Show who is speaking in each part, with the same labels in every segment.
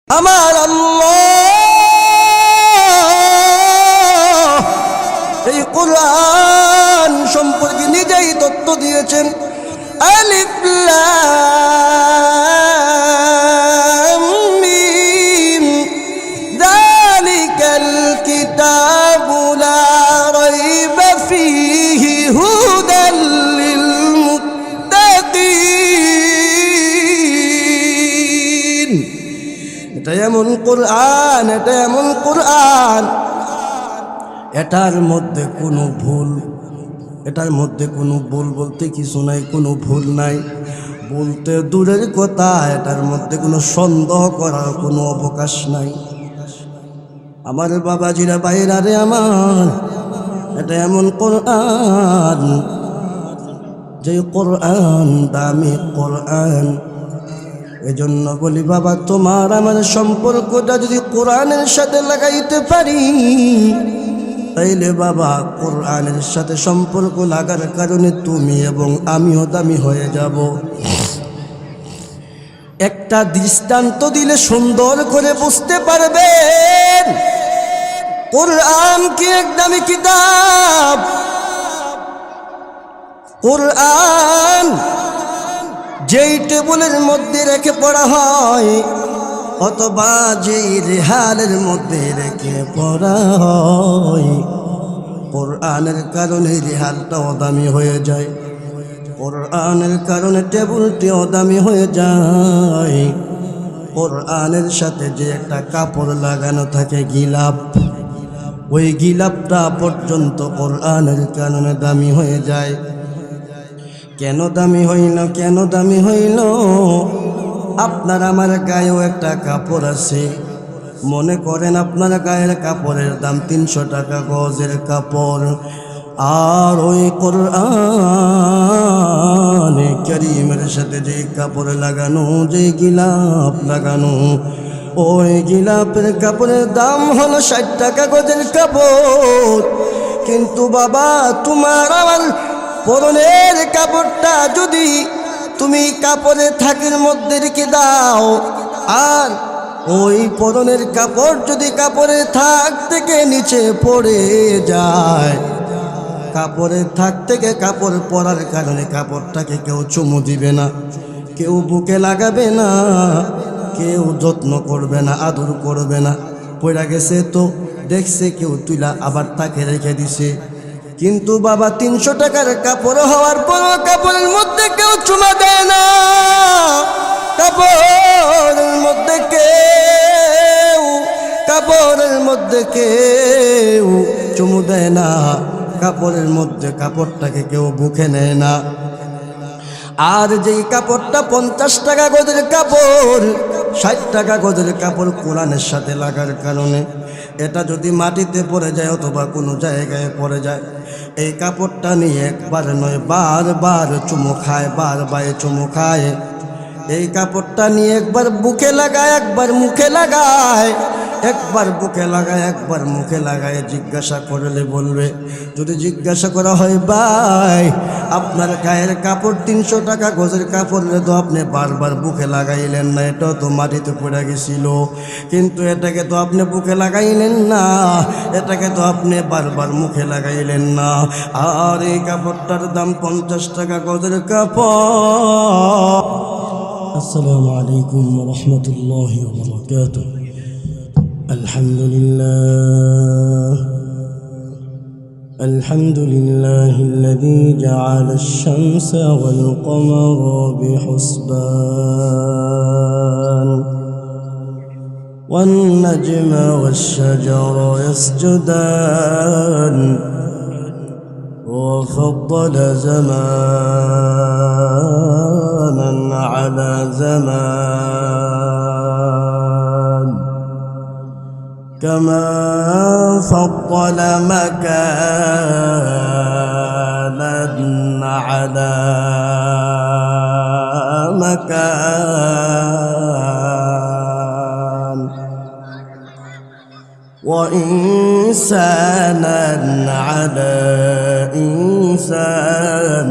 Speaker 1: আমার আল্লাহ এই কোরআন সম্পর্কে নিজেই তথ্য দিয়েছেন। আলিফ লাম মিম যালিকাল কিতাবু লা রাইবা ফীহি হুদাল লিল মুত্তাকিন। এটা এমন কোরআন, এটা এমন কোরআন, এটার মধ্যে কোনো ভুল, এটার মধ্যে কোনো ভুল বলতে কিছু নাই, কোনো ভুল নাই বলতে দূরের কথা, এটার মধ্যে কোনো সন্দেহ করার কোনো অবকাশ নাই। আমার বাবাজিরা বাইরা রে আমার, এটা এমন কোরআন, যে কোরআন দামি কোরআন। এজন্য বলি বাবা, তোমার আমার সম্পর্কটা যদি কোরআনের সাথে লাগাইতে পারি, তাইলে বাবা কোরআনের সাথে সম্পর্ক লাগার কারণে তুমি এবং আমিও দামি হয়ে যাব। একটা দৃষ্টান্ত দিলে সুন্দর করে বুঝতে পারবেন কোরআন কি এক দামি কিতাব। কোরআন যেই টেবিলের মধ্যে রেখে পড়া হয় অথবা যেই রেহালের মধ্যে রেখে পড়া হয়, কোরআনের কারণে রেহালটাও দামি হয়ে যায়, কোরআনের কারণে টেবিলটিও দামি হয়ে যায়। কোরআনের সাথে যে একটা কাপড় লাগানো থাকে গিলাপ, ওই গিলাপটা পর্যন্ত কোরআনের কারণে দামি হয়ে যায়। কেন দামি হইল, কেন দামি হইল? আপনার আমার গায়েও একটা কাপড় আছে, মনে করেন আপনার গায়ের কাপড়ের দাম 300 টাকা গজের কাপড়, আর ওই কোরআন কারীমের সাথে যে কাপড় লাগানো, যে গিলাপ লাগানো, ওই গিলাপের কাপড়ের দাম হলো 60 টাকা গজের কাপড়। কিন্তু বাবা তোমার আমার পরনের কাপড়টা যদি তুমি কাপড়ের থাকের মধ্যে রেখে দাও, আর ওই পরনের কাপড় যদি কাপড়ের থাক থেকে নিচে পড়ে যায়, কাপড়ের থাক থেকে কাপড় পরার কারণে কাপড়টাকে কেউ চুমু দিবে না, কেউ বুকে লাগাবে না, কেউ যত্ন করবে না, আদর করবে না। পড়া গেছে তো দেখছে কেউ, তুইলা আবার তাকে রেখে দিছে। কিন্তু বাবা 300 টাকার কাপড় হওয়ার পর কাপড়ের মধ্যে কেউ চুমা দেয় না, কাপড়ের মধ্যে কেউ চুমু দেয় না, কাপড়ের মধ্যে কাপড়টাকে কেউ বুকে নেয় না। আর যেই কাপড়টা 50 টাকা গজের কাপড়, 60 টাকা গজের কাপড় কোরআনের সাথে লাগার কারণে এটা যদি মাটিতে পড়ে যায় অথবা কোনো জায়গায় পড়ে যায়, এই কাপড়টা নিয়ে একবার নয় বারবার চুমু খায়, বারবার চুমু খায়। এই কাপড়টা নিয়ে একবার বুকে লাগায়, একবার মুখে লাগায়, একবার বুকে লাগায়, একবার মুখে লাগায়। জিজ্ঞাসা করলে বলবে, যদি জিজ্ঞাসা করা হয় ভাই আপনার গায়ের কাপড় 300 টাকা গজের কাপড় তো আপনি বারবার বুকে লাগাইলেন না, এটাও তো মাটিতে পড়ে গেছিল, কিন্তু এটাকে তো আপনি বুকে লাগাইলেন না, এটাকে তো আপনি বারবার মুখে লাগাইলেন না, আর এই কাপড়টার দাম 50 টাকা গজের কাপড়। আসসালামু আলাইকুম ওয়া রাহমাতুল্লাহি ওয়া বারাকাতুহু। الحمد لله الذي جعل الشمس والقمر بحسبان والنجم والشجر يسجدان وفضل زمانا على زمان كما فضل مكانا على مكان وإنسانا على إنسان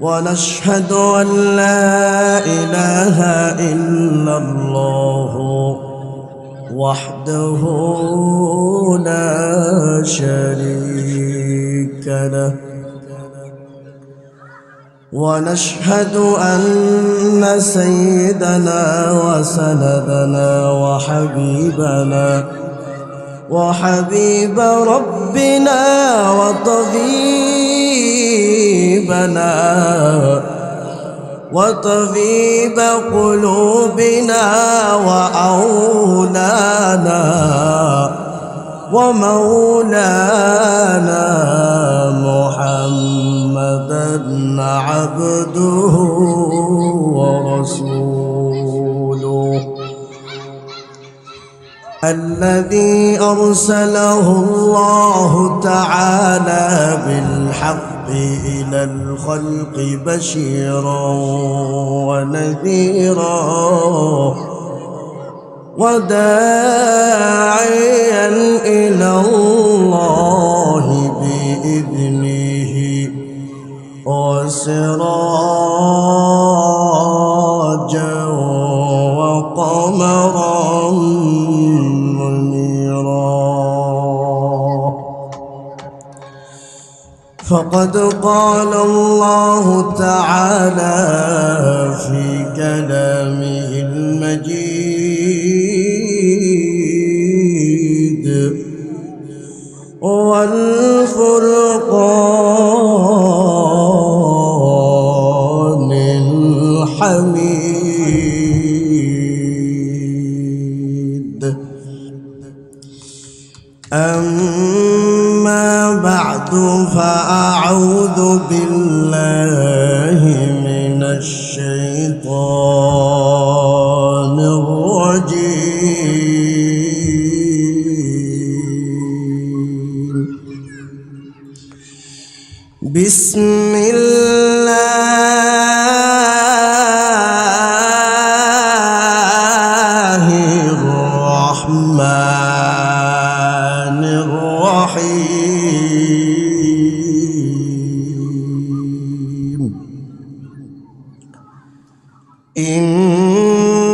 Speaker 1: ونشهد أن لا إله إلا الله وحده لا شريك له ونشهد أن سيدنا وسندنا وحبيب ربنا وطبيب قلوبنا وأولانا ومولانا محمدا عبده ورسوله الذي أرسله الله تعالى بالحق إلى الخلق بشيرا ونذيرا وداعيا إلى الله بإذنه وسراجا وقمرا منيرا فقد قال الله تعالى في كلامه المجيد والفرقان الحميد أما بعد فأعوذ بالله من الشيطان الرجيم بسم الله الرحمن الرحيم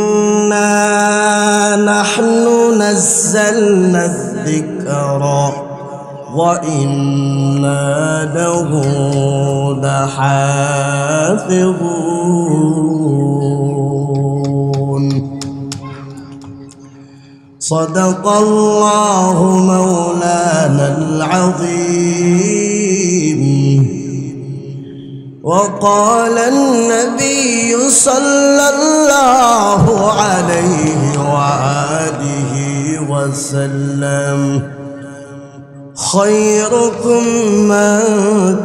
Speaker 1: إنا نحن نزلنا الذكر وإنا له لحافظون صدق الله مولانا العظيم وقال النبي صلى الله عليه وآله وسلم خيركم من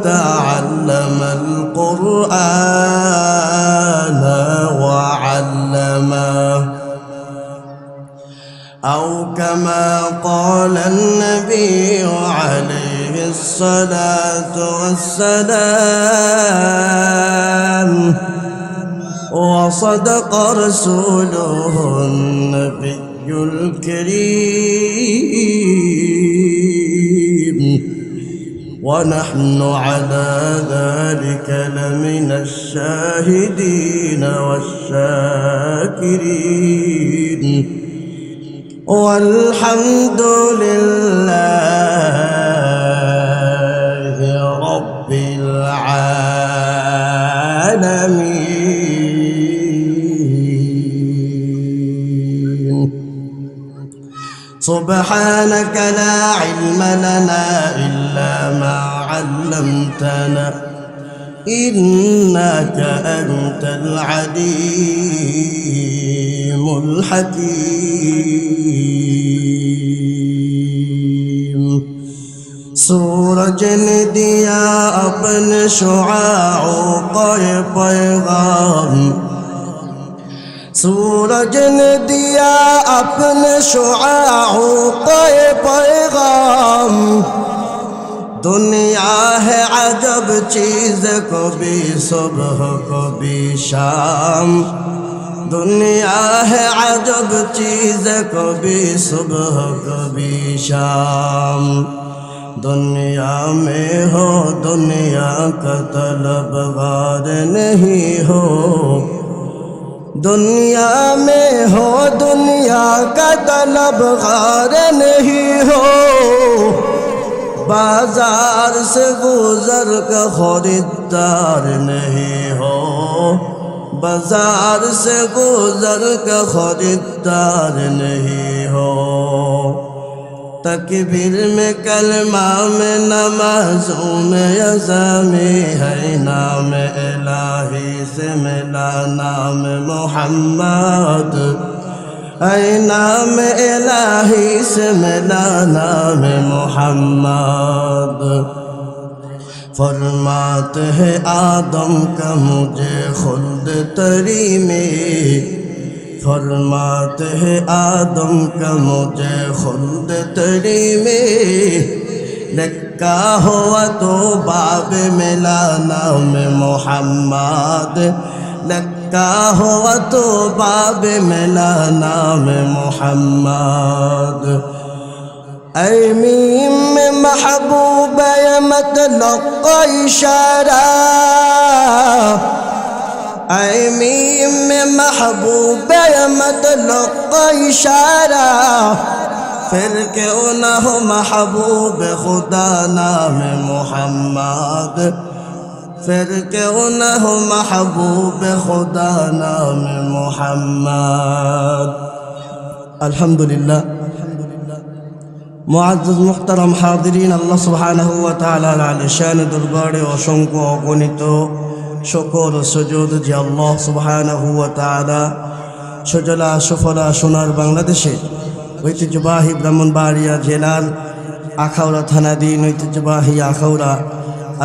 Speaker 1: تعلم القرآن وعلمه أو كما قال النبي عليه الصلاة والسلام وصدق رسوله النبي الكريم ونحن على ذلك لمن الشاهدين والشاكرين والحمد لله رب العالمين سبحانك لا علم لنا إلا ما علمتنا إنك أنت العليم الحكيم सूरज ने दिया अपने शुआओं का ये पैगाम सूरज ने दिया अपने शुआओं का ये पैगाम दुनिया है अजब चीज़ कभी सुबह कभी शाम दुनिया है अजब चीज़ कभी सुबह कभी शाम दुनिया में हो दुनिया का तलबगार नहीं हो, दुनिया में हो दुनिया का तलबगार नहीं हो, बाजार से गुजर का खरीदार नहीं हो, बाजार से गुजर का खरीदार नहीं हो। तकबीर में कलमा में नमाज़ों में अज़ामी है, नाम इलाही से मिला नाम मोहम्मद, है नाम इलाही से मिला नाम मोहम्मद। फरमाते हैं आदम का मुझे खुल्द तरी में, फरमाते हैं आदम का मुझे खुल्द तरी में, लिखा हुआ तो बाब मिला नाम मोहम्मद, लिखा हुआ तो बाब मिला नाम मोहम्मद। ऐ मीम में महबूब मतलब इशारा, ऐ मीम में महबूब मतलब इशारा, फिर क्यों न हो महबूब खुदा नाम मोहम्मद, फिर क्यों न हो महबूब खुदा नाम मोहम्मद। अल्हम्दुलिल्लाह मुअज़्ज़ज़ मुहतरम हाज़िरीन, अल्लाह सुब्हानहु व तआला आला शान दरबारे असंख्य अगणित शुक्र सुजूद যে আল্লাহ সুবহানাহু ওয়া তাআলা সুজলা সুফলা সোনার বাংলাদেশে ঐতিহ্যবাহী ব্রাহ্মণবাড়িয়া জেলার আখাউড়া থানাধীন ঐতিহ্যবাহী আখাউড়া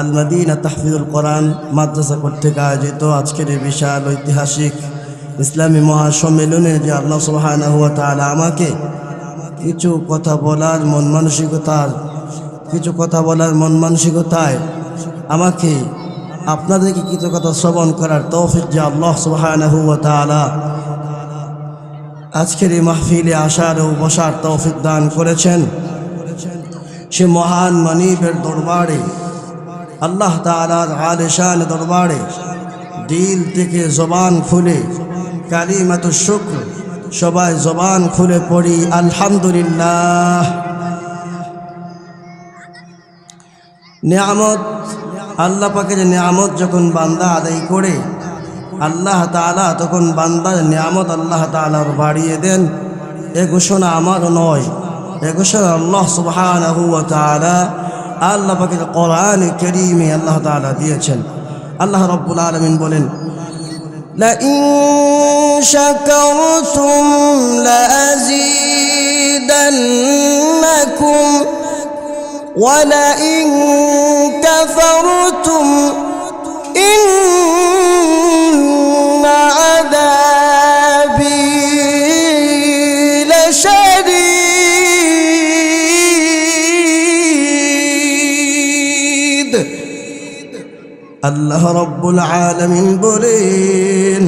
Speaker 1: আল মদিনা তাহফিজুল কোরআন মাদ্রাসা কর্তৃক আয়োজিত আজকের এই বিশাল ঐতিহাসিক ইসলামী মহাসম্মেলনে যে আল্লাহ সুবহানাহু ওয়া তাআলা আমাকে কিছু কথা বলার মন মানসিকতায় আমাকে আপনাদেরকে কিছু কথা শ্রবণ করার তৌফিক যে আল্লাহ সুবহানাহু ওয়া তাআলা আজকের এই মাহফিলে আসার ও বসার তৌফিক দান করেছেন, সে মহান মানিবের দরবারে আল্লাহ তাআলার আলিশান দরবারে দিল থেকে জবান খুলে কালিমাতুশ শুকর সবাই জবান খুলে পড়ি আলহামদুলিল্লাহ। নিয়ামত আল্লাহ পাকের নিয়ামত যখন বান্দা আদায় করে আল্লাহ তাআলা তখন বান্দার নিয়ামত আল্লাহ তাআলার বাড়িয়ে দেন। এ ঘোষণা আমার নয়, এ ঘোষণা আল্লাহ সুবহানাহু ওয়া তাআলা আল্লাহ পাকের কোরআনে কারীমে আল্লাহ তাআলা দিয়েছেন। আল্লাহ রাব্বুল আলামিন বলেন, লাইন শাকারতুম লাযীদান্নাকুম ওয়া লাইন কাফারতুম ইন্না আযাবি লাশাদীদ। আল্লাহ রাব্বুল আলামিন বলেন,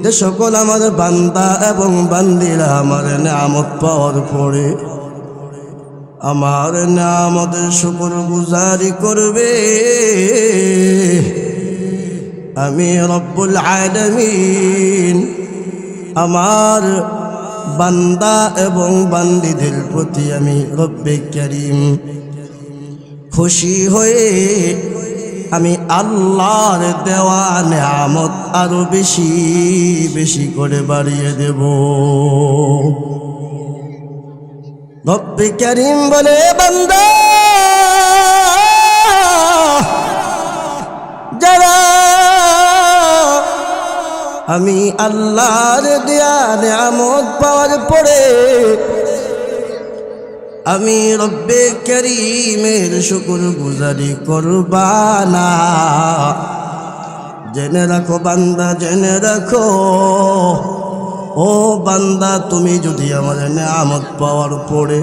Speaker 1: যে সকল আমার বান্দা এবং বান্দিরা আমার নিয়ামত পাওয়ার পরে আমার নিয়ামতের শুকরগুজারি করবে, আমি রব্বুল আলামিন আমার বান্দা এবং বান্দিদের প্রতি আমি রব্বে কারীম খুশি হয়ে আমি আল্লাহর দেওয়া নিয়ামত আরো বেশি বেশি করে বাড়িয়ে দেব। রব্বে কারীম বলে, বান্দা যারা আমি আল্লাহর দেয়া নিয়ামত পাওয়ার পরে আমি রব্বে কারীমের শুকরগুজারি করবা না, জেনে রাখো বান্দা, জেনে রাখো ও বান্দা, তুমি যদি আমার নিয়ামত পাওয়ার পরে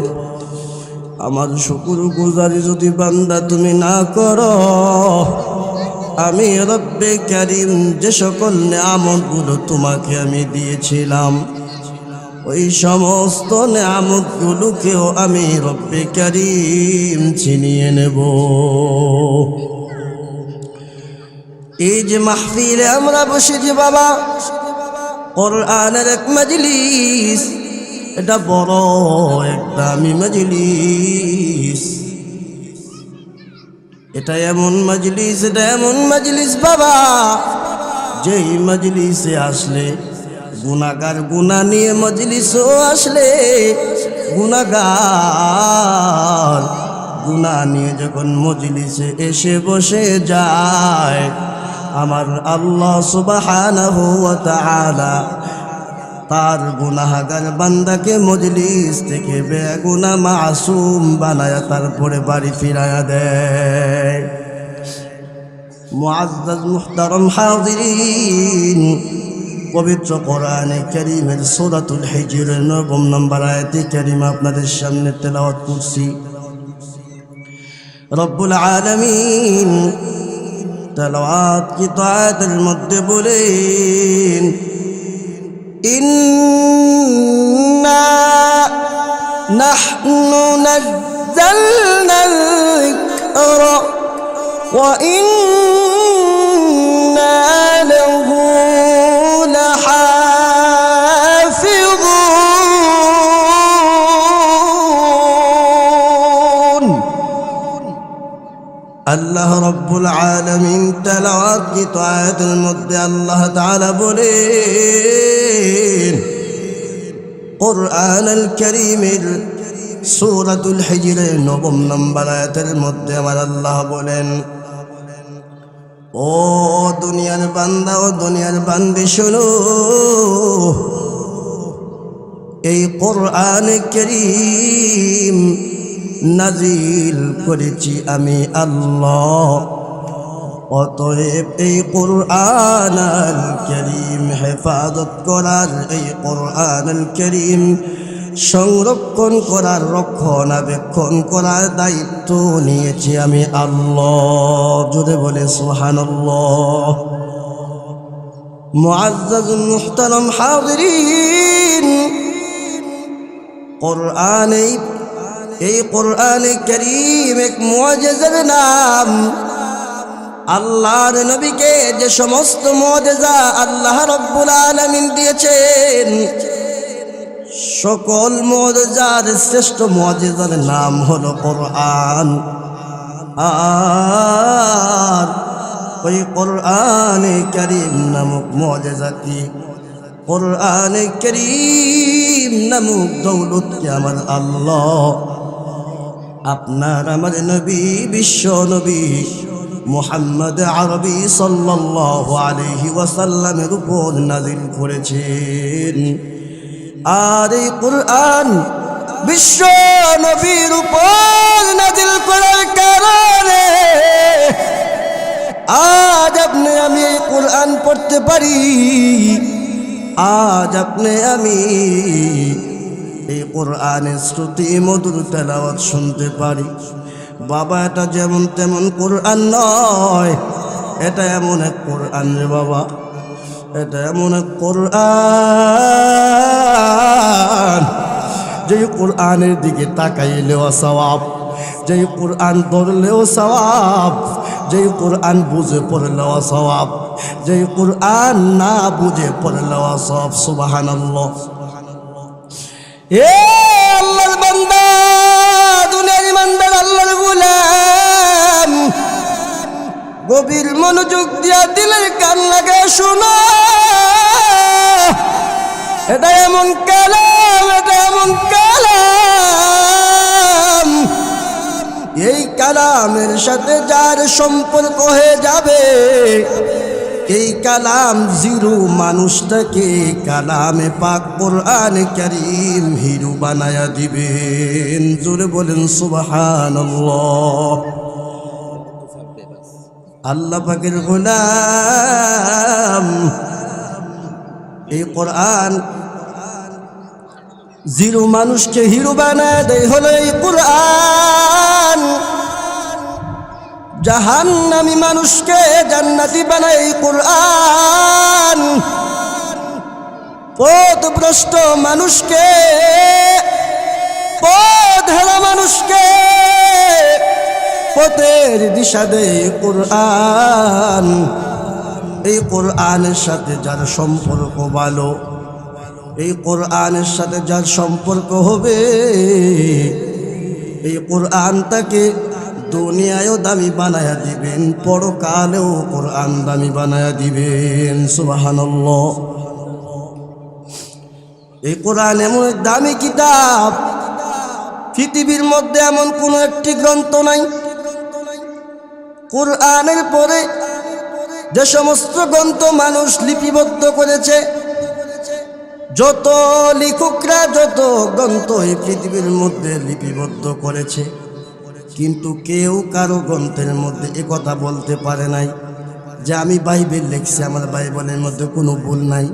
Speaker 1: আমার শুকরগুজারি যদি বান্দা তুমি না করো, আমি রব্বে কারীম যে সকল নিয়ামতগুলো তোমাকে আমি দিয়েছিলাম ওই সমস্ত নেয়ামতগুলোকেও আমি রব্বে কারীম ছিনিয়ে নেব। এই যে মাহফিলে আমরা বসেছি বাবা, কোরআনের এক মজলিস, এটা বড় এক দামি মজলিস। এটা এমন মজলিস বাবা, যেই মজলিসে আসলে গুনাহগার গুনাহ নিয়ে মজলিসও আসলে গুনাহগার গুনাহ নিয়ে যখন মজলিসে এসে বসে যায়, আমার আল্লাহ সুবহানাহু ওয়া তাআলা তার গুনাহগার বান্দাকে মজলিস থেকে বেগুনাহ মাসুম বানায়া তারপরে বাড়ি ফিরায়া দেয়। মুআজ্জাজ মুহতারাম হাজিরিন, পবিত্র কোরআনে কারীমের সূরাতুল হিজরের ৯ নম্বর আয়াতে কারীমা আপনাদের সামনে তেলাওয়াত করছি। রব্বুল আলামিন তেলাওয়াত কি আয়াতের মধ্যে বলেন, ইন্না নাহনু নাযালনাল যিকরা ওয়া ইন্না লাহু লাহাফিযুন। আল্লাহ রব্বুল আলামিন তেলাওয়াত কি আয়াতের মধ্যে আল্লাহ তাআলা বলেন, কোরআনুল কারীমের সূরাতুল হিজরের ৯ নম্বর আয়াতের মধ্যে আমার আল্লাহ বলেন, ও দুনিয়ার বান্দা ও দুনিয়ার বান্দি শোনো, এই কোরআনে কারীম নাজিল করেছি আমি আল্লাহ। অতএব এই কোরআনুল কারীম হেফাজত করার, এই কোরআনুল কারীম সংরক্ষণ করার, রক্ষণাবেক্ষণ করার দায়িত্ব নিয়েছি আমি আল্লাহ। জোরে বলে সুবহানাল্লাহ। মুআজ্জাজ মুহতারাম হাজিরিন, এই কোরআনে কারীম এক মুআজিজার নাম। আল্লাহর নবীকে যে সমস্ত মুআজিজা আল্লাহ রাব্বুল আলামিন দিয়েছেন, সকল মুআজিজার শ্রেষ্ঠ মুআজিজার নাম হলো কোরআন। আর ওই কোরআনে কারীম নামক মুআজিজাটি, কোরআনে কারীম নামক দৌলতকে আমার আল্লাহ আপনার আমার নবী, বিশ্ব নবী মুহাম্মদ আরবি সাল্লাল্লাহু আলাইহি ওয়াসাল্লামের উপর নাযিল করেছেন। আর এই কোরআন বিশ্ব নবীর উপর নাযিল করার কারণে আজ আপনি আমি এই কোরআন পড়তে পারি, আজ আপনি আমি এই কোরআনের শ্রুতি মধুর তেলাওয়াত শুনতে পারি। বাবা, এটা যেমন তেমন কোরআন নয়, এটা এমন এক কোরআন রে বাবা, এটা এমন এক কোরআন যে কোরআনের দিকে তাকাইলেও সওয়াব, যে কোরআন ধরলেও সওয়াব, যে কোরআন বুঝে পড়লেও সওয়াব, যে কোরআন না বুঝে পড়লেও সওয়াব। সুবহানাল্লাহ। এ আল্লাহর বান্দা, দুনিয়ার ইমানদার আল্লাহর গোলাম, গভীর মনোযোগ দিয়া দিলের কান লাগায় শোনো। এটা এমন কালাম, এটা এমন কালাম, এই কালামের সাথে যার সম্পর্ক হয়ে যাবে, এই কালাম জিরো মানুষটাকে কালামে পাক কোরআনে কারীম হিরো বানায়া দিবেন। জোরে বলেন সুবহানাল্লাহ। আল্লাহ পাকের গোলাম, এই কোরআন জিরো মানুষকে হিরো বানায় দেয় হলো এই কোরআন। জাহান্নামী মানুষকে জান্নাতি বানায় এই কোরআন। পথভ্রষ্ট মানুষকে, পথহারা মানুষকে পথের দিশা দেয় কোরআন। এই কোরআনের সাথে যার সম্পর্ক ভালো, এই কোরআনের সাথে যার সম্পর্ক হবে, এই কোরআন তাকে দুনিয়ায়ও দামি বানায়া দিবেন, পরকালেও কোরআন দামি বানায়া দিবেন। সুবহানাল্লাহ। এই কোরআন এমন এক দামি কিতাব, পৃথিবীর মধ্যে এমন কোনো একটি গ্রন্থ নাই। কোরআনের পরে যে সমস্ত গ্রন্থ মানুষ লিপিবদ্ধ করেছে, যত লেখকরা যত গ্রন্থ এই পৃথিবীর মধ্যে লিপিবদ্ধ করেছে, কিন্তু কেউ কারো গ্রন্থের মধ্যে একথা বলতে পারে নাই যে আমি বাইবেল লিখছি, আমার বাইবেলের মধ্যে কোনো ভুল নাই।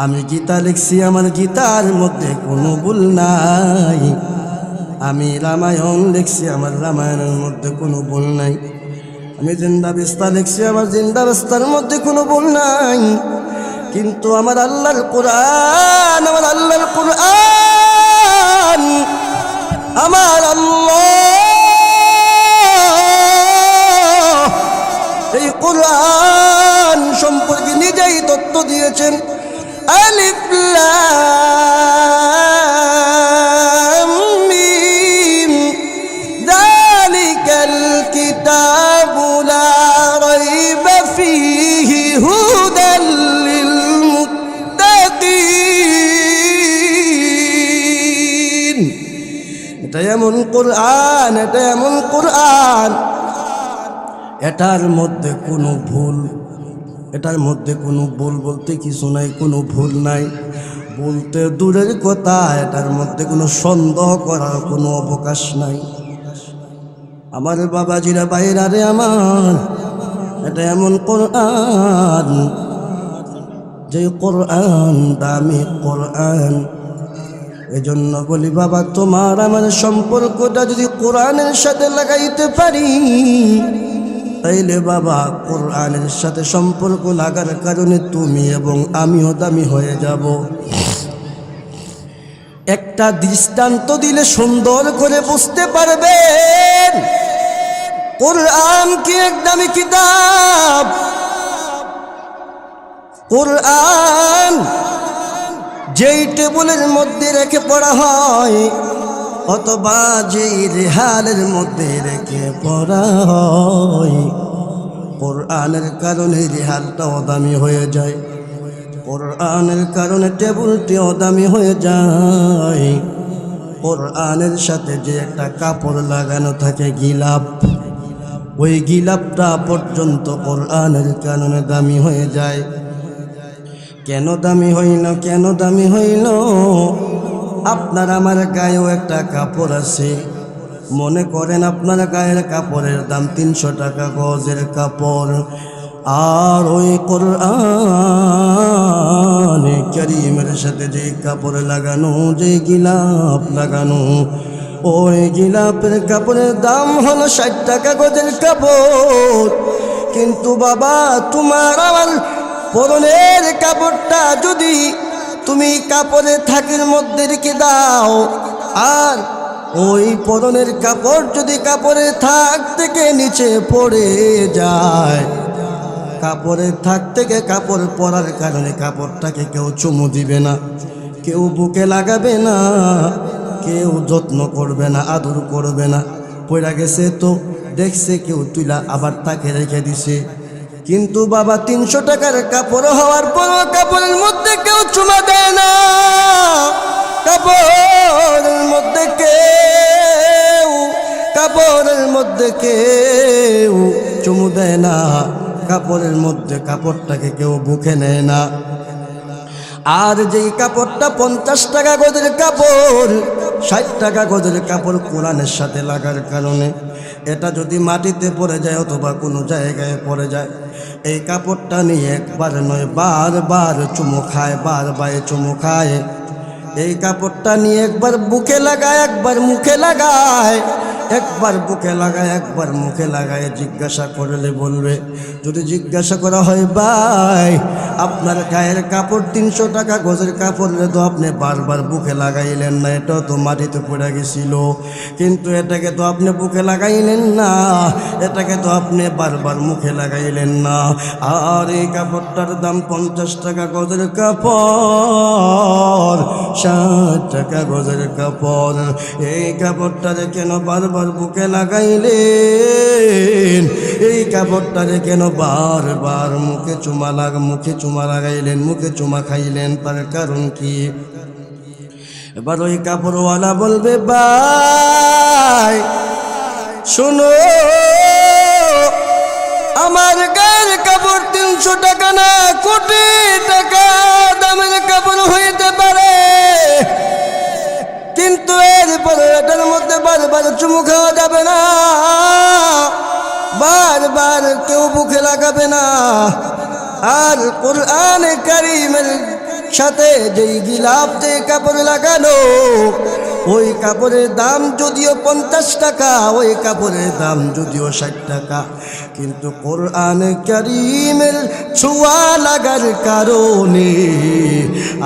Speaker 1: আমি গীতা লিখছি, আমার গীতার মধ্যে কোনো ভুল নাই। আমি রামায়ণ লিখছি, আমার রামায়ণের মধ্যে কোনো ভুল নাই। আমি জিন্দাবিস্তা লিখছি, আমার জিন্দাবিস্তার মধ্যে কোনো ভুল নাই। কিন্তু আমার আল্লাহর কোরআন, আমার আল্লাহর কোরআন, আমার আল্লাহ এই কোরআন সম্পর্কে নিজেই তথ্য দিয়েছেন। আলিফ লাম মিম যালিকাল কিতাবু লা রাইবা ফীহি হুদাল লিল মুত্তাকিন। এটা এমন কোরআন, এটা এমন কোরআন, এটার মধ্যে কোনো ভুল, এটার মধ্যে কোনো ভুল বলতে কিছু নাই, কোনো ভুল নাই। বলতে দূরের কথা, এটার মধ্যে কোনো সন্দেহ করার কোনো অবকাশ নাই। আমার বাবাজিরা, বাইরা রে আমার, এটা এমন কোরআন, যে কোরআন দামি কোরআন। এজন্য বলি বাবা, তোমার আমার সম্পর্কটা যদি কোরআনের সাথে লাগাইতে পারি, তাইলে বাবা কোরআনের সাথে সম্পর্ক লাগার কারণে তুমি এবং আমিও দামি হয়ে যাব। একটা দৃষ্টান্ত দিলে সুন্দর করে বুঝতে পারবেন কোরআন কি এক দামি কিতাব। কোরআন যেই টেবিলের মধ্যে রেখে পড়া হয়, অথবা যেই রেহালের মধ্যে রেখে পড়া হয়, কোরআনের কারণে রেহালটাও দামি হয়ে যায়, কোরআনের কারণে টেবিলটিও দামি হয়ে যায়। কোরআনের সাথে যে একটা কাপড় লাগানো থাকে গিলাপ, ওই গিলাপটা পর্যন্ত কোরআনের কারণে দামি হয়ে যায়। কেন দামি হইল, কেন দামি হইল? আপনার আমার গায়েও একটা কাপড় আছে। মনে করেন আপনার গায়ের কাপড়ের দাম 300 টাকা গজের কাপড়, আর ওই কোরআন কারীমের সাথে যে কাপড় লাগানো, যে গিলাপ লাগানো, ওই গিলাপের কাপড়ের দাম হলো 60 টাকা গজের কাপড়। কিন্তু বাবা, তোমার আমার পরনের কাপড়টা যদি তুমি কাপড়ের থাকের মধ্যে রেখে দাও, আর ওই পরনের কাপড় যদি কাপড়ের থাক থেকে নিচে পড়ে যায়, কাপড়ের থাক থেকে কাপড় পরার কারণে কাপড়টাকে কেউ চুমু দিবে না, কেউ বুকে লাগাবে না, কেউ যত্ন করবে না, আদর করবে না। পড়া গেছে তো দেখছে কেউ, তুইলা আবার তাকে রেখে দিছে। কিন্তু বাবা, 300 টাকার কাপড় হওয়ার পর কাপড়ের মধ্যে কেউ চুমা দেয় না, কাপড়ের মধ্যে কেউ চুমু দেয় না, কাপড়ের মধ্যে কাপড়টাকে কেউ বুকে নেয় না। আর যেই কাপড়টা 50 টাকা গজের কাপড়, 60 টাকা গজের কাপড় কোরআনের সাথে লাগার কারণে এটা যদি মাটিতে পড়ে যায় অথবা কোনো জায়গায় পড়ে যায়, এই কাপড়টা নিয়ে একবার নয় বারবার চুমু খায়, বারবার চুমু খায়। এই কাপড়টা নিয়ে একবার বুকে লাগায়, একবার মুখে লাগায়, একবার বুকে লাগায় একবার মুখে লাগায় জিজ্ঞাসা করলে বলবে, যদি জিজ্ঞাসা করা হয় ভাই আপনার গায়ের কাপড় 300 টাকা গজের কাপড়ে তো আপনি বারবার বুকে লাগাইলেন না, এটাও তো মাটিতে পড়ে গেছিল, কিন্তু এটাকে তো আপনি বুকে লাগাইলেন না, এটাকে তো আপনি বারবার মুখে লাগাইলেন না, আর এই কাপড়টার দাম 50 টাকা গজের কাপড়, 60 টাকা গজের কাপড়, এই কাপড়টারে কেন বারবার বুকে লাগাইলেন, এই কাপড়টারে কেন বারবার মুখে চুমা লাগাইলেন, মুখে চুমা খাইলেন, তার কারণ কি? এবার ওই কাপড়ওয়ালা বলবে, ভাই শোনো, আমার গায়ের কাপড় 300 টাকা না কোটি টাকা দামের কাপড় হইতে পারে, কিন্তু এরপরে এটার মধ্যে বারবার চুমু খাওয়া যাবে না, বারবার কেউ বুকে লাগাবে না। আর কোরআনে কারীমের সাথে যেই গিলাফ যে কাপড় লাগানো, ওই কাপড়ের দাম যদিও 50 টাকা, ওই কাপড়ের দাম যদিও 60 টাকা, কিন্তু কোরআনে কারীমের ছোঁয়া লাগার কারণে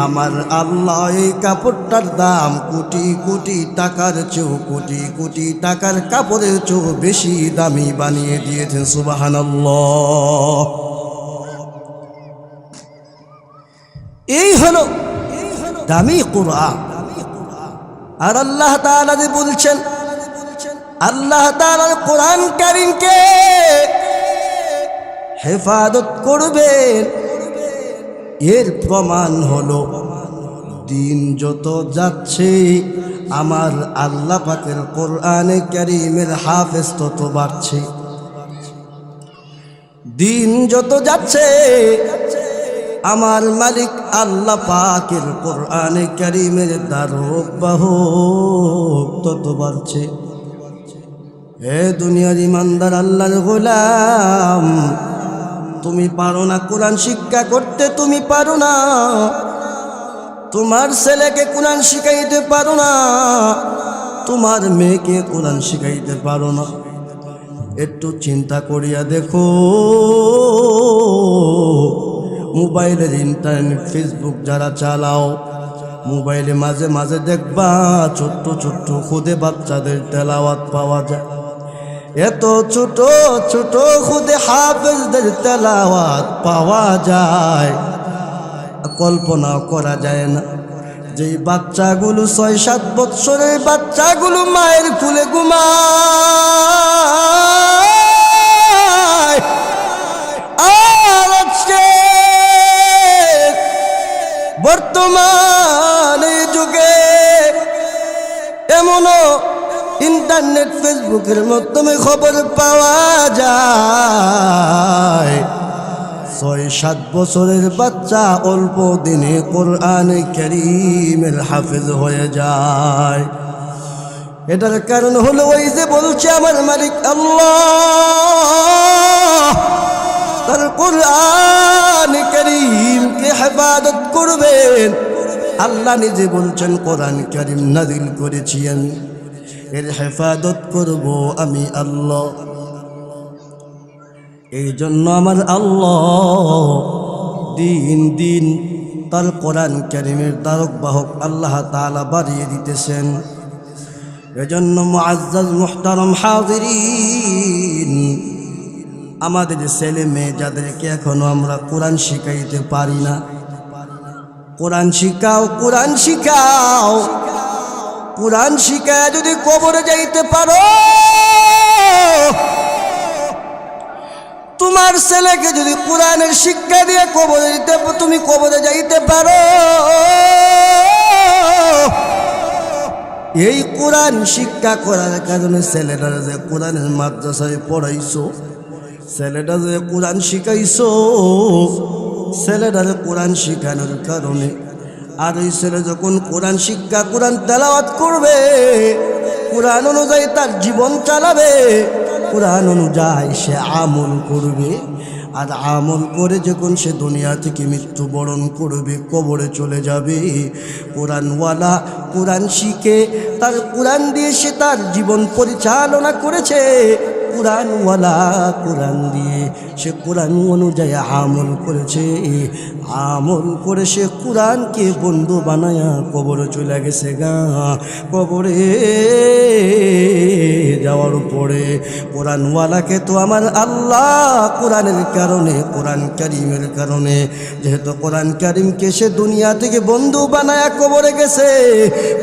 Speaker 1: আমার আল্লাহ এই কাপড়টার দাম কোটি কোটি টাকার চেয়েও, কোটি কোটি টাকার কাপড়ের চেয়েও বেশি দামি বানিয়ে দিয়েছেন। সুবহানাল্লাহ। এই হলো দামি কোরআন। আর আল্লাহ তাআলা যে বলছেন, আল্লাহ তাআলার কোরআন কারীমকে হেফাজত করবেন, এর প্রমাণ হলো দিন যত যাচ্ছে আমার আল্লাহ পাকের কোরআনে কারীমের হাফেজ তত বাড়ছে। দিন যত যাচ্ছে আমার মালিক আল্লাহ পাকের কোরআনে কারীমের ধারক বাহক তত বাড়ছে। হে দুনিয়ার ইমানদার আল্লাহর গোলাম, তুমি পারো না কোরআন শিক্ষা করতে, তুমি পারো না তোমার ছেলেকে কোরআন শিখাইতে পারো না, তোমার মেয়েকে কোরআন শিখাইতে পারো না, একটু চিন্তা করিয়া দেখো। মোবাইলের ইন্টারনেট ফেসবুক যারা চালাও, মোবাইলে মাঝে মাঝে দেখবা ছোট্ট ছোট্ট খুদে বাচ্চাদের তেলাওয়াত পাওয়া যায়। এত ছোট ছোট খুদে হাফেজদের তেলাওয়াত পাওয়া যায়, কল্পনাও করা যায় না। যেই বাচ্চাগুলো 6-7 বৎসরের বাচ্চাগুলো মায়ের কোলে ঘুমায়, আর আজকে বর্তমানে যুগে এমনও ইন্টারনেট ফেসবুকের মাধ্যমে খবর পাওয়া যায় 6-7 বছরের বাচ্চা অল্প দিনে কোরআনে কারীমের হাফেজ হয়ে যায়। এটার কারণ হলো ওই যে বলছে আমার মালিক আল্লাহ তার কোরআনে কারীমকে হেফাজত করবেন। আল্লাহ নিজে বলছেন কোরআন কারীম নাযিল করেছি আমি, এর হেফাজত করব আমি আল্লাহ। এই জন্য আমার আল্লাহ দিন দিন তার কোরআন কারীমের ধারক বাহক আল্লাহ তাআলা বাড়িয়ে দিতেছেন। এজন্য মুআজ্জাজ মুহতারাম হাজিরিন, আমাদের ছেলে মেয়ে যাদেরকে এখনো আমরা কোরআন শিখাইতে পারি না, কোরআন শিখাও, কোরআন শিখাও। কোরআন শিখায় যদি কবরে যাইতে পারো, তোমার ছেলেকে যদি কোরআনের শিক্ষা দিয়ে কবরে দিতে তুমি কবরে যাইতে পারো, এই কোরআন শিক্ষা করার কারণে ছেলেটা যে কোরআনের মাদ্রাসায় পড়াইছো, ছেলেটা যে কোরআন শিখাইছো, ছেলেটারে কোরআন শিখানোর কারণে আর ওই ছেলে যখন কোরআন শিক্ষা কোরআন তেলাওয়াত করবে, কোরআন অনুযায়ী তার জীবন চালাবে, কোরআন অনুযায়ী সে আমল করবে, আর আমল করে যখন সে দুনিয়া থেকে মৃত্যুবরণ করবে, কবরে চলে যাবে, কোরআনওয়ালা কোরআন শিখে তার কোরআন দিয়ে সে তার জীবন পরিচালনা করেছে। কোরআনওয়ালা কোরআন দিয়ে সে কোরআন অনুযায়ী আমল করেছে, আমল করে সে কোরআনকে বন্ধু বানায়া কবরে চলে গেছে গা। কবরে যাওয়ার পরে কোরআনওয়ালাকে তো আমার আল্লাহ কোরআনের কারণে, কোরআন কারিমের কারণে, যেহেতু কোরআন কারিমকে সে দুনিয়া থেকে বন্ধু বানায়া কবরে গেছে,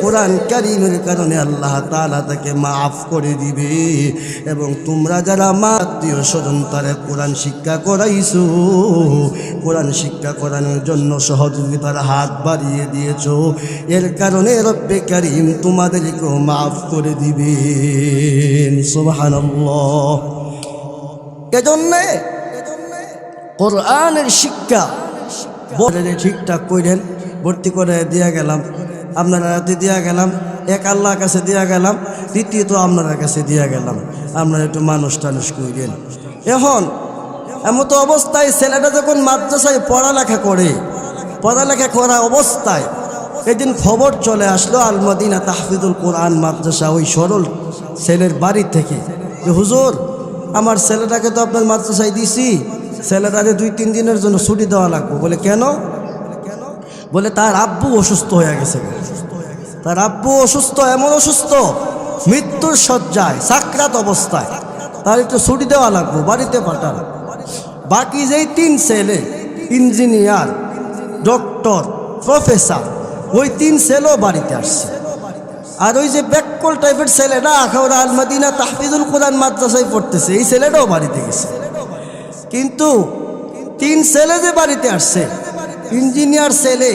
Speaker 1: কোরআন কারিমের কারণে আল্লাহ তাআলা তাকে মাফ করে দিবে। এবং তোমরা যারা মা আত্মীয় স্বজন তারা কোরআন শিক্ষা করাইছো, কোরআন শিক্ষা করানোর জন্য সহযোগিতার হাত বাড়িয়ে দিয়েছো, এর কারণে রব্বে কারিম তোমাদেরকেও মাফ করে দিবেন। সুবহানাল্লাহ। এজন্যে কোরআনের শিক্ষা বলে ঠিকঠাক করেন, ভর্তি করে দিয়া গেলাম, আপনারা রাতে দিয়া গেলাম, এক আল্লাহর কাছে দিয়া গেলাম, দ্বিতীয়ত আপনার কাছে দিয়া গেলাম, আপনারা একটু মানুষ টানুষ করেন। এখন এমত অবস্থায় ছেলেটা যখন মাদ্রাসায় পড়ালেখা করা অবস্থায় একদিন খবর চলে আসলো আল মদিনা তাহফিজুল কোরআন মাদ্রাসা ওই সরল ছেলের বাড়ি থেকে, যে হুজুর আমার ছেলেটাকে তো আপনার মাদ্রাসায় দিছি, ছেলেটাকে 2-3 দিনের জন্য ছুটি দেওয়া লাগবে। বলে কেন? বলে তার আব্বু অসুস্থ হয়ে গেছে। তার আব্বু অসুস্থ, এমন অসুস্থ মৃত্যুর শয্যায়, সাকরাত অবস্থায়, তার একটু ছুটি দেওয়া লাগবে, বাড়িতে পাঠান। বাকি যেই 3 ছেলে ইঞ্জিনিয়ার, ডক্টর, প্রফেসর, ওই 3 ছেলেও বাড়িতে আসছে। আর ওই যে ব্যাককল টাইপের ছেলেটা আখাউড়া আল মদিনা তাহফিজুল কোরআন মাদ্রাসায় পড়তেছে, এই ছেলেটাও বাড়িতে গেছে। কিন্তু 3 ছেলে যে বাড়িতে আসছে, ইঞ্জিনিয়ার ছেলে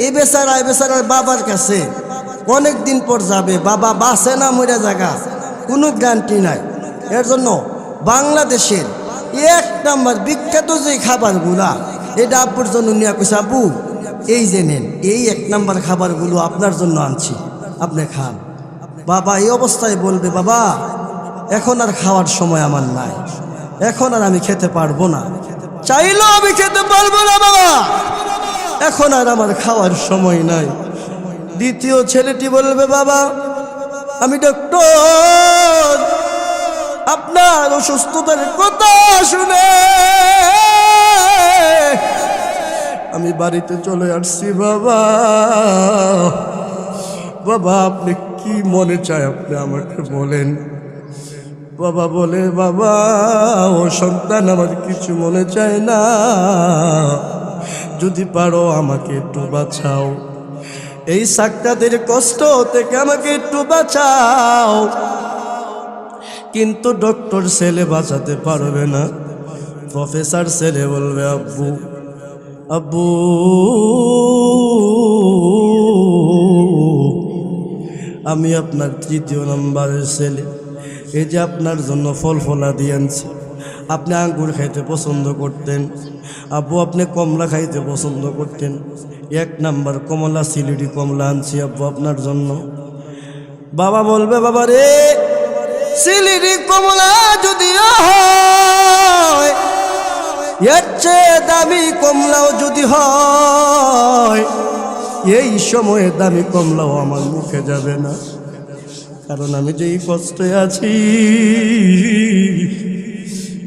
Speaker 1: এ বেচারার বাবার কাছে অনেক দিন পর যাবে, বাবা বাসে না মরে জায়গা কোনো গ্যারান্টি নাই। এর জন্য বাংলাদেশের 1 নম্বর বিখ্যাত যে খাবারগুলা, এটা আব্বুর জন্য নিয়ে কইছে, আব্বু এই যে নেন, এই 1 নম্বর খাবারগুলো আপনার জন্য আনছি, আপনি খান। বাবা এই অবস্থায় বলবে, বাবা এখন আর খাওয়ার সময় আমার নাই, এখন আর আমি খেতে পারবো না, চাইলেও আমি খেতে পারবো না বাবা, এখন আর আমার খাওয়ার সময় নাই। দ্বিতীয় ছেলেটি বলবে, বাবা আমি ডক্টর, আপনার অসুস্থতার কথা শুনে আমি বাড়িতে চলে আসছি বাবা। বাবা আপনি কি মনে চায় আপনি আমাকে বলেন। বাবা বলে, বাবা ও সন্তান আমার কিছু মনে চায় না, যদি পারো আমাকে একটু বাঁচাও, এই সাকরাতের কষ্ট থেকে আমাকে একটু বাঁচাও। কিন্তু ডক্টর ছেলে বাঁচাতে পারবে না। প্রফেসর ছেলে বলবে, আব্বু আব্বু আমি আপনার 3য় নম্বরের ছেলে, এই যে আপনার জন্য ফল ফলা দিয়ে আনছি। আপনি আঙ্গুর খাইতে পছন্দ করতেন আব্বু, আপনি কমলা খাইতে পছন্দ করতেন, 1 নম্বর কমলা, সিলেটি কমলা আনছি আব্বু আপনার জন্য। বাবা বলবে, বাবা রে সিলেটি কমলা যদিও হয়, এর চেয়ে দামি কমলাও যদি হয়, এই সময়ে দামি কমলাও আমার মুখে যাবে না, কারণ আমি যেই কষ্টে আছি,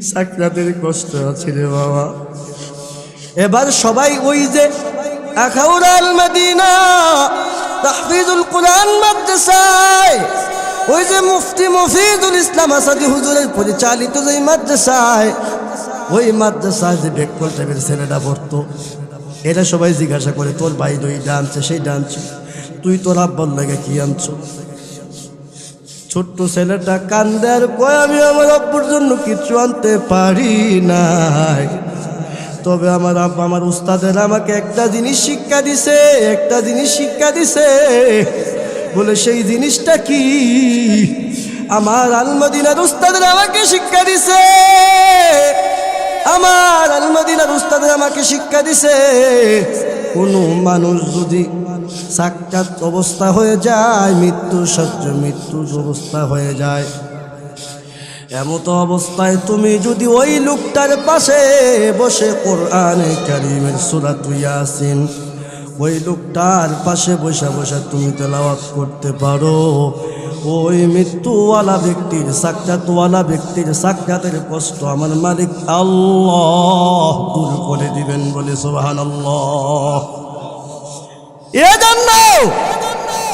Speaker 1: সাকরাতের কষ্ট আছে রে বাবা। এবার সবাই ওই যে আখাউড়া আল মদিনা তাহফিজুল কোরআন মাদ্রাসায়, ওই যে মুফতি মফিদুল ইসলাম আসাদি হুজুরের পরিচালিত যে মাদ্রাসায়, ওই মাদ্রাসায় যে বেকল টাইপের ছেলেটা পড়তো, এটা সবাই জিজ্ঞাসা করে, তোর ভাই এইটা আনছে সেইটা আনছে, তুই তোর আব্বার লাগে কি আনছো? ছোট্ট ছেলেটা কান্দে আর কয়, আমি আমার আব্বুর জন্য কিছু আনতে পারি নাই, তবে আমার আব্বা আমার উস্তাদের আমাকে একটা জিনিস শিক্ষা দিছে, বলে সেই জিনিসটা কি? আমার আল মদিনার উস্তাদের আমাকে শিক্ষা দিছে, আমার আল মদিনার উস্তাদের আমাকে শিক্ষা দিছে, কোনো মানুষ যদি সাকরাত অবস্থা হয়ে যায়, মৃত্যুর অবস্থা হয়ে যায়, এমত অবস্থায় তুমি যদি ওই লোকটার পাশে বসে কোরআনে কারীমের সূরা ইয়াসিন ওই লোকটার পাশে বসে বসে তুমি তেলাওয়াত করতে পারো, ওই মৃত্যুওয়ালা ব্যক্তির সাক্ষাৎওয়ালা ব্যক্তির সাক্ষাতের কষ্ট আমার মালিক আল্লাহ দূর করে দিবেন বলে সুবহানাল্লাহ। এজন্য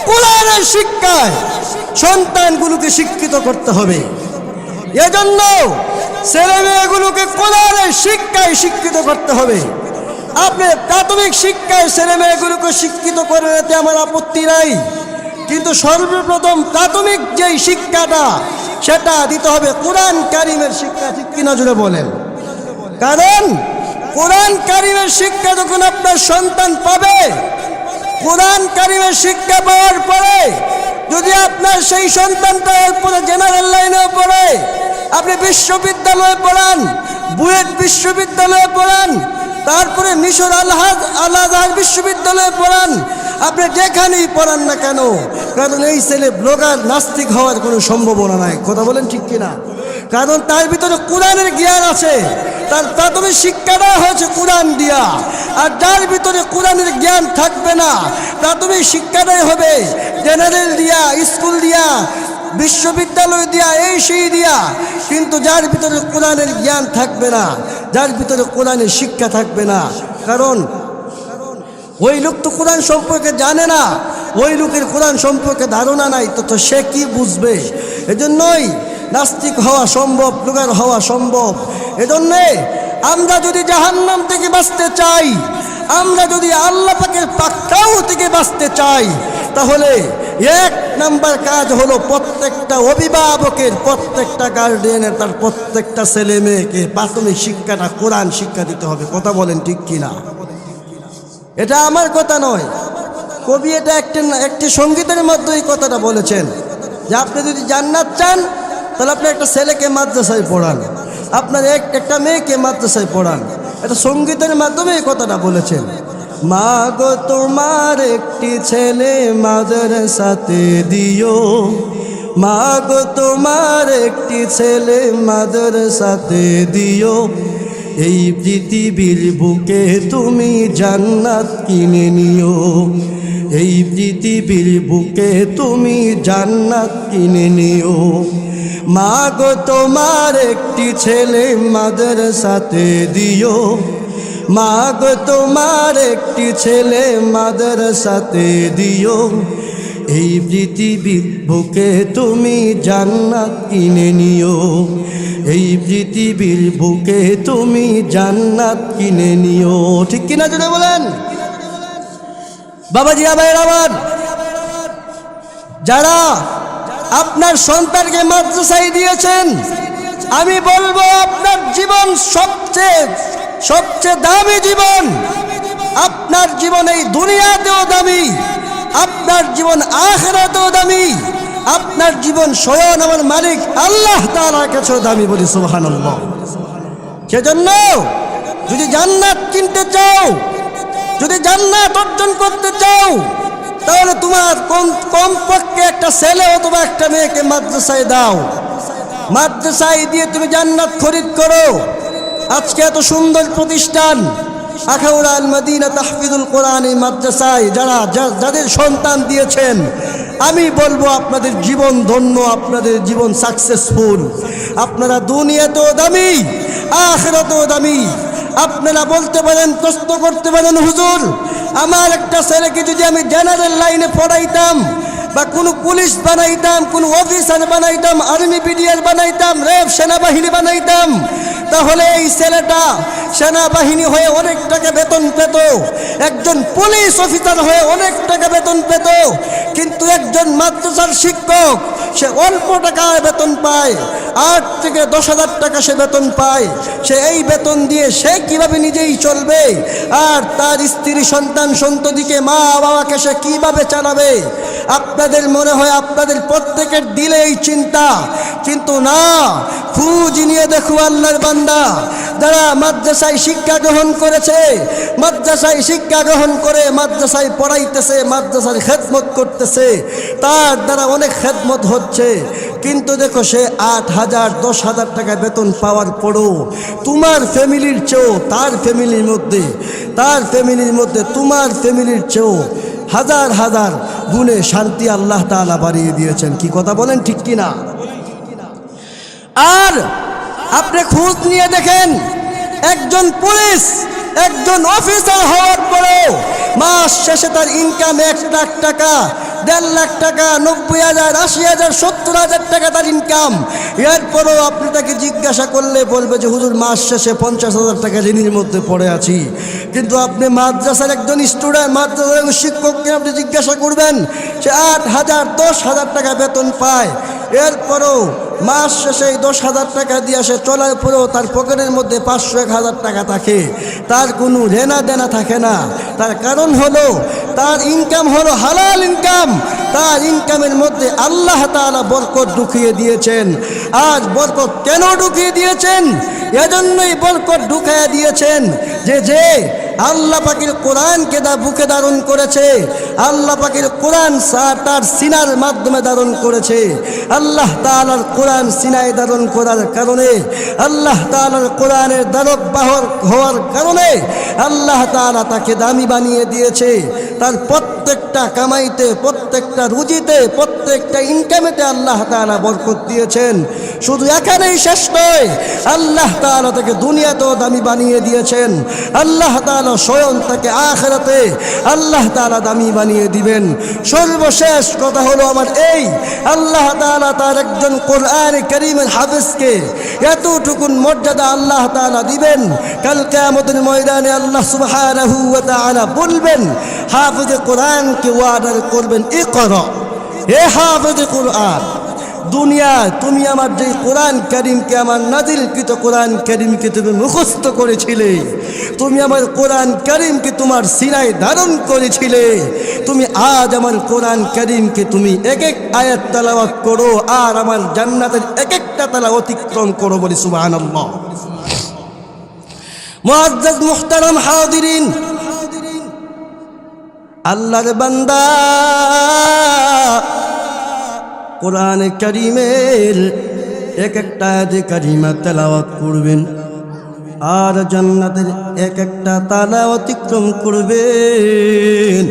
Speaker 1: কোরআনের শিক্ষায় সন্তানগুলোকে শিক্ষিত করতে হবে। এজন্য ছেলে মেয়েগুলোকে কোরআনের শিক্ষায় শিক্ষিত করতে হবে। আপনি প্রাথমিক শিক্ষায় ছেলে মেয়েগুলোকে শিক্ষিত করে নিতে আমার আপত্তি নাই, কিন্তু সর্বপ্রথম প্রাথমিক যেই শিক্ষাটা সেটা দিতে হবে কোরআন কারিমের শিক্ষা। ঠিক কিনা জুড়ে বলেন? কারণ কোরআন কারিমের শিক্ষা যখন আপনার সন্তান পাবে, কোরআন কারিমের শিক্ষা পাওয়ার পরে যদি আপনার সেই সন্তানটা এরপরে জেনারেল লাইনেও পড়ে, আপনি বিশ্ববিদ্যালয়ে পড়ান, বুয়েট বিশ্ববিদ্যালয়ে পড়ান, তারপরে মিশর আল আজহার বিশ্ববিদ্যালয়ে পড়ান, আপনি যেখানেই পড়ান না কেন, কারণ এই ছেলে ব্লগার নাস্তিক হওয়ার কোনো সম্ভাবনা নাই। কথা বলেন ঠিক কিনা? কারণ তার ভিতরে কোরআনের জ্ঞান আছে, তার প্রাথমিক শিক্ষাটা হয়েছে কোরআন দিয়া। আর যার ভিতরে কোরআনের জ্ঞান থাকবে না, প্রাথমিক শিক্ষাটাই হবে জেনারেল দিয়া, স্কুল দিয়া, বিশ্ববিদ্যালয় দিয়া, এই সেই দিয়া, কিন্তু যার ভিতরে কোরআনের জ্ঞান থাকবে না, যার ভিতরে কোরআনের শিক্ষা থাকবে না, কারণ ওই লোক তো কোরআন সম্পর্কে জানে না, ওই লোকের কোরআন সম্পর্কে ধারণা নাই, তো সে কি বুঝবে? এজন্যই নাস্তিক হওয়া সম্ভব, ব্লগার হওয়া সম্ভব। এজন্যে আমরা যদি জাহান্নাম থেকে বাঁচতে চাই, আমরা যদি আল্লাহ পাকের পাকড়াও থেকে বাঁচতে চাই, তাহলে এক নাম্বার কাজ হলো প্রত্যেকটা অভিভাবকের, প্রত্যেকটা গার্ডিয়ানের তার প্রত্যেকটা ছেলে মেয়েকে প্রাথমিক শিক্ষাটা কোরআন শিক্ষা দিতে হবে। কথা বলেন ঠিক কিনা? এটা আমার কথা নয়, কবি এটা একটি সঙ্গীতের মধ্যে এই কথাটা বলেছেন যে আপনি যদি জান্নাত চান তাহলে আপনি একটা ছেলেকে মাদ্রাসায় পড়ান, আপনার একটা মেয়েকে মাদ্রাসায় পড়ান। এটা সঙ্গীতের মাধ্যমে এই কথাটা বলেছেন। মা গো তোমার একটি ছেলে মাদ্রাসাতে দিও, মা গো তোমার একটি ছেলে মাদ্রাসাতে দিও, এই পৃথিবীর বুকে তুমি জান্নাত কিনে নিও, এই পৃথিবীর বুকে তুমি জান্নাত কিনে নিও। মা গো তোমার একটি ছেলে মাদ্রাসাতে দিও, মা গো তোমার একটি ছেলে মাদ্রাসাতে দিও, এই পৃথিবীর বুকে তুমি জান্নাত কিনে নিও, এই পৃথিবীর বুকে তুমি জান্নাত কিনে নিও। ঠিক কিনা জুড়ে বলেন? বাবাজি আবাইর আমার, যারা আপনার সন্তানকে মাদ্রাসায় দিয়েছেন, আমি বলবো আপনার জীবন সবচেয়ে দামি জীবন। আপনার জীবন এই দুনিয়াতেও দামি, আপনার জীবন আখিরাতেও দামি, আপনার জীবন স্বয়ং আমার মালিক আল্লাহ তাআলার কাছেও দামি বলি সুবহানাল্লাহ। সেজন্য যদি জান্নাত কিনতে চাও, যদি জান্নাত অর্জন করতে চাও, তাহলে তোমার কমপক্ষে একটা ছেলে অথবা একটা মেয়েকে মাদ্রাসায় দাও, মাদ্রাসায় দিয়ে তুমি জান্নাত খরিদ করো। আজকে এত সুন্দর প্রতিষ্ঠান আখাউড়া আল মদিনা তাহফিজুল কোরআন এই মাদ্রাসায় যাদের সন্তান দিয়েছেন, আমি বলবো আপনাদের জীবন ধন্য, আপনাদের জীবন সাকসেসফুল। আপনারা দুনিয়াতেও দামি, আখিরাতেও দামি। আপনারা বলতে পারেন, প্রশ্ন করতে পারেন, হুজুর আমার একটা ছেলেকে যদি আমি জেনারেল লাইনে পড়াইতাম বা কোনো পুলিশ বানাইতাম, কোনো অফিসার বানাইতাম, আর্মি বিডিআর বানাইতাম, র্যাব সেনাবাহিনী বানাইতাম, তাহলে এই ছেলেটা সেনাবাহিনী হয়ে অনেক টাকা বেতন পেত, একজন পুলিশ অফিসার হয়ে অনেক টাকা বেতন পেত। কিন্তু একজন মাদ্রাসার শিক্ষক সে অল্প টাকায় বেতন পায়, 8 থেকে 10,000 টাকা সে বেতন পায়। সে এই বেতন দিয়ে সে কিভাবে নিজেই চলবে, আর তার স্ত্রী সন্তান সন্ততিকে, মা বাবাকে সে কিভাবে চালাবে? আপনাদের মনে হয় আপনাদের প্রত্যেকের দিলে এই চিন্তা, কিন্তু না, খোঁজ নিয়ে দেখো আল্লাহর বান্দা যারা মাদ্রাসায় শিক্ষা গ্রহণ করেছে, মাদ্রাসায় শিক্ষা গ্রহণ করে মাদ্রাসায় পড়াইতেছে, মাদ্রাসার খেদমত করতেছে, তার দ্বারা অনেক খেদমত হচ্ছে। কিন্তু দেখো সে 8,000 10,000 টাকা বেতন পাওয়ার পরও তোমার ফ্যামিলির চেয়েও তার ফ্যামিলির মধ্যে তোমার ফ্যামিলির চেয়েও হাজার হাজার গুণে শান্তি আল্লাহ তাআলা বাড়িয়ে দিয়েছেন। কি কথা বলেন, ঠিক কি না? আর আপনি খোঁজ নিয়ে দেখেন, একজন পুলিশ, একজন অফিসার হওয়ার পরেও মাস শেষে তার ইনকাম 1 লাখ টাকা, 1.5 লাখ টাকা, 90,000, 80,000, 70,000 টাকা তার ইনকাম। এরপরেও আপনি তাকে জিজ্ঞাসা করলে বলবে যে হুজুর মাস শেষে 50,000 টাকা ঋণের মধ্যে পড়ে আছি। কিন্তু আপনি মাদ্রাসার একজন স্টুডেন্ট, মাদ্রাসার একজন শিক্ষককে আপনি জিজ্ঞাসা করবেন, সে 8,000 10,000 টাকা বেতন পায়, এরপরেও মাস শেষে 10,000 টাকা দিয়ে সে চলার পরেও তার পকেটের মধ্যে 500-1,000 টাকা থাকে, তার কোনো লেনা দেনা থাকে না। তার কারণ হলো তার ইনকাম হলো হালাল ইনকাম, তার ইনকামের মধ্যে আল্লাহ তাআলা বরকত ঢুকিয়ে দিয়েছেন। আজ বরকত কেন ঢুকিয়ে দিয়েছেন? এজন্যই বরকত ঢুকিয়ে দিয়েছেন যে আল্লাহ পাকের কোরআনকে বুকে ধারণ করেছে, আল্লাহ পাকের কোরআন তার সিনার মাধ্যমে ধারণ করেছে। আল্লাহ তাআলার কোরআন সিনায় ধারণ করার কারণে, আল্লাহ তাআলার কোরআনের ধারক বাহক হওয়ার কারণে আল্লাহ তাআলা তাকে দামি বানিয়ে দিয়েছে। তার প্রত্যেকটা কামাইতে, প্রত্যেকটা রুজিতে, প্রত্যেকটা ইনকামেতে আল্লাহ তাআলা বরকত দিয়েছেন। শুধু এখানেই শেষ নয়, আল্লাহ তাআলা তাকে দুনিয়াতেও দামি বানিয়ে দিয়েছেন। আল্লাহ তাআলা স্বয়ং তাকে আখিরাতে আল্লাহ তাআলা দামি বানিয়ে দিবেন। সর্বশেষ কথা হলো আমার এই, আল্লাহ তাআলা তার একজন কোরআন কারীমের হাফেজকে এতটুকুন মর্যাদা আল্লাহ তাআলা দিবেন, কাল কিয়ামতের ময়দানে আল্লাহ সুবহানাহু ওয়া তাআলা বলবেন, হাফেজে কোরআনকে ওয়ার্ডার করবেন, ইকরা, হে হাফেজে কোরআন, দুনিয়ায় তুমি আমার যে কোরআন কারীমকে, আমার নাজিলকৃত কোরআন কারীমকে তুমি মুখস্থ করেছিলে, তুমি আমার কোরআন কারীমকে তোমার সিনায় ধারণ করেছিলে, তুমি আজ আমার কোরআন কারীমকে তুমি এক এক আয়াত তেলাওয়াত করো আর আমার জান্নাতের এক একটা তালা অতিক্রম করো, বলি সুবহানাল্লাহ। মুআজ্জাজ মুহতারাম হাজিরিন, আল্লাহর বান্দা কোরআন কারীমের এক একটা আয়াতে কারিমা তেলাওয়াত করবেন আর জান্নাতের এক একটা তালা অতিক্রম করবেন।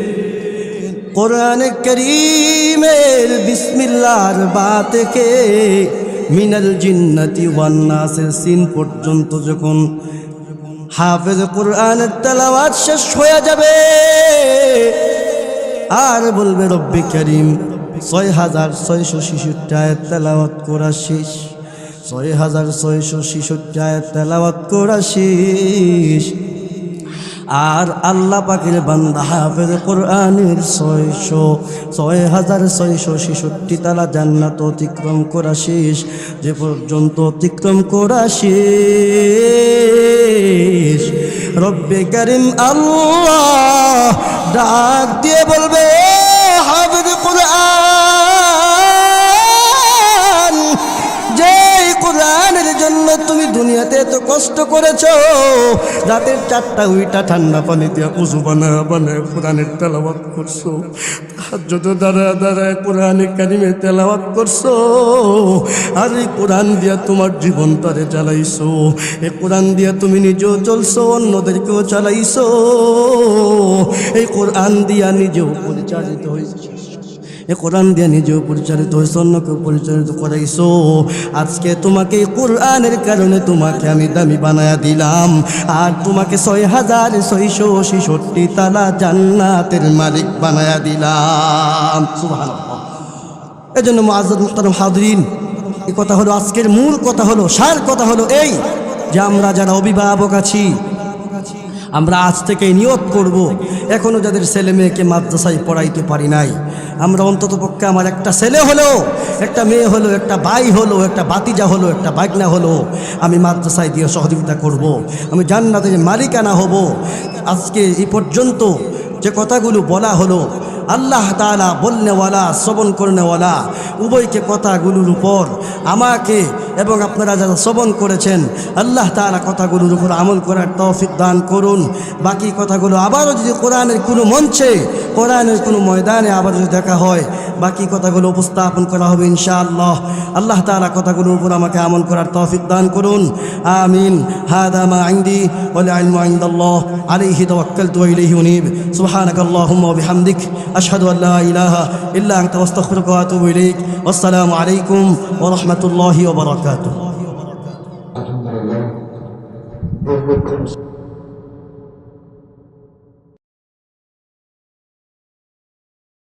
Speaker 1: কোরআন কারীমের বিসমিল্লাহর বা থেকে মিনাল জিন্নাতি ওয়ান নাসের সিন পর্যন্ত যখন হাফেজ কোরআনের তেলাওয়াত শেষ হয়ে যাবে আর বলবে রব্বে কারীম 6,666 আয়াত তেলাওয়াত করা শেষ, 6,666 আয়াত তেলাওয়াত করা শেষ। আর আল্লাহ পাকের বান্দা হাফেজ কোরআনের 6,666 তালা জান্নাত অতিক্রম করা শেষ, যে পর্যন্ত অতিক্রম করা শেষ রব্বে কারীম আল্লাহ ডাক দিয়ে বলবে, হাফেজ কোরআন, যে কোরআনের জন্য তুমি দুনিয়াতে এত কষ্ট করেছো, রাতের 4টা উইটা ঠান্ডা পানি দিয়ে উযু বানায় কোরআনের তেলাওয়াত করছো, তাহাজ্জুদে দাঁড়ায় কোরআন কারীমের তেলাওয়াত করছো, আর এই কোরআন দিয়া তোমার জীবনটারে চালাইছো, এই কোরআন দিয়া তুমি নিজেও চলছো, অন্যদেরকেও চালাইছো, এই কোরআন দিয়া নিজেও পরিচালিত হয়েছে, এই কোরআন দিয়ে নিজেও পরিচালিত হয়েছে, অন্যকেও পরিচালিত করাইছো। আজকে তোমাকে কোরআনের কারণে তোমাকে আমি দামি বানায়া দিলাম, আর তোমাকে 6,666 তালা জান্নাতের মালিক বানায়া দিলাম। সুবহানাল্লাহ। এজন্য মুআজ্জাজ মুহতারাম হাজিরিন, এই কথা হলো আজকের মূল কথা, হলো সার কথা হলো এই যে আমরা যারা অভিভাবক আছি, আমরা আজ থেকে নিয়ত করব, এখনও যাদের ছেলে মেয়েকে মাদ্রাসায় পড়াইতে পারি নাই, আমরা অন্তত পক্ষে আমার একটা ছেলে হলো, একটা মেয়ে হলো, একটা ভাই হলো, একটা ভাতিজা হলো, একটা ভাগনা হলো, আমি মাদ্রাসায় দিয়ে সহযোগিতা করব, আমি জান্নাতের মালিকানা হব। আজকে এই পর্যন্ত যে কথাগুলো বলা হলো, আল্লাহ তাআলা বলনেওয়ালা শ্রবণ করনেওয়ালা উভয়কে কথাগুলোর উপর আমাকে এবং আপনারা যারা শ্রবণ করেছেন, আল্লাহ তাআলা কথাগুলোর উপর আমল করার তৌফিক দান করুন। বাকি কথাগুলো আবারও যদি কোরআনের কোনো মঞ্চে কোরআনের কোনো ময়দানে আবার যদি দেখা হয় বাকি কথাগুলো উপস্থাপন করা হবে ইনশাআল্লাহ। আল্লাহ তাআলা কথাগুলোর উপর আমাকে আমল করার তৌফিক দান করুন, আমিন। হাদা মা ইনদি ওয়াল ইলমু ইনদাল্লাহ আলাইহি তাওয়াক্কালতু ওয়া ইলাইহি উনীব। সুবহানাকাল্লাহুম্মা ওয়া বিহামদিক আশহাদু আল লা ইলাহা ইল্লা আনতা আস্তাগফিরুকা ওয়া আতুবু ইলাইক। ওয়াসসালামু আলাইকুম ওয়া রাহমাতুল্লাহি ওয়া বারাকাতুহু।
Speaker 2: আলহামদুলিল্লাহ।